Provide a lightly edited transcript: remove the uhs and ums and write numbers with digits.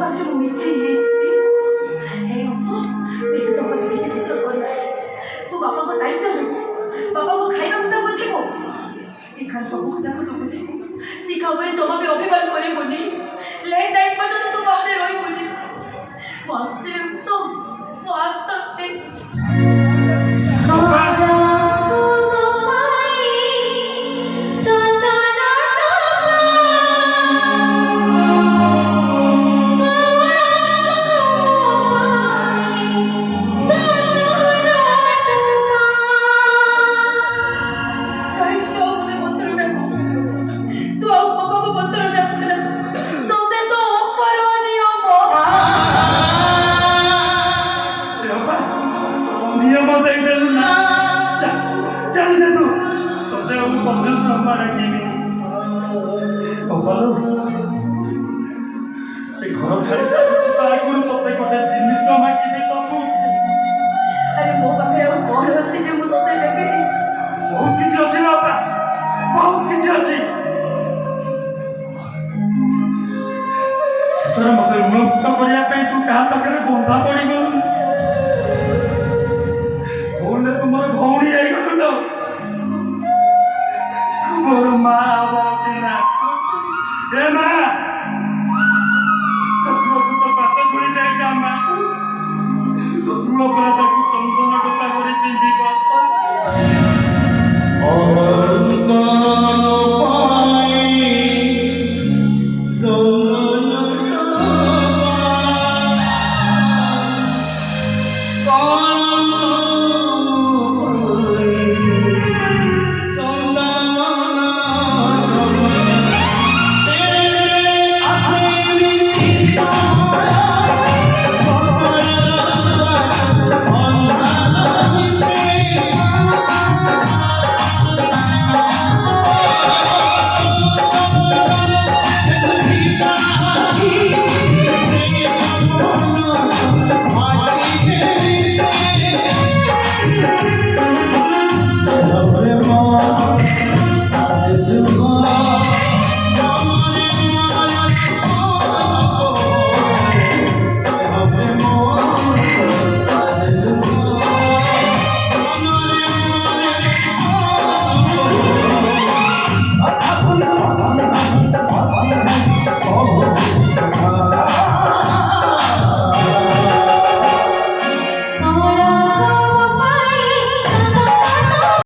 ପାଖରେ ମୁଁ ମିଛେଇ ହେଇଯିବି। ହେ ଅଂଶୁ, ତୁ ଏବେ ଜଗତ କିଛି ଚିତ୍ର କରିବୁ। ତୁ ବାପାଙ୍କ ଦାୟିତ୍ୱ ନେବୁ, ବାପାଙ୍କୁ ଖାଇବାକୁ ଦେବୁ ବୁଝିବୁ। ଶିଖା ସବୁ କଥାକୁ ତୁ ବୁଝିବୁ। ଶିଖା ଉପରେ ଜମା ବି ଅଭିମାନ କରିବୁନି। ଲେଟ୍ ନାଇଟ୍ ପର୍ଯ୍ୟନ୍ତ ତୁ ବାହାରେ ରହିବୁନି। ମୁଁ ଆସୁଛି ରେ ଅଂଶୁ, ମୁଁ ଆସୁଛି। घर छाड़ी आगुरी तोते गोटे जिनिस मागिबी तू अरे मो पाखे और कौन अच्छी जो मुझे तोते देबी बहुत किसी अच्छी बापा बहुत किसी अच्छी शेषर मत ऋणमुक्त करने तू क्या पाखे बंधा पड़ गलु भूल तुम भौणी जाइगलु तो मोर माँ बाबा ए माँ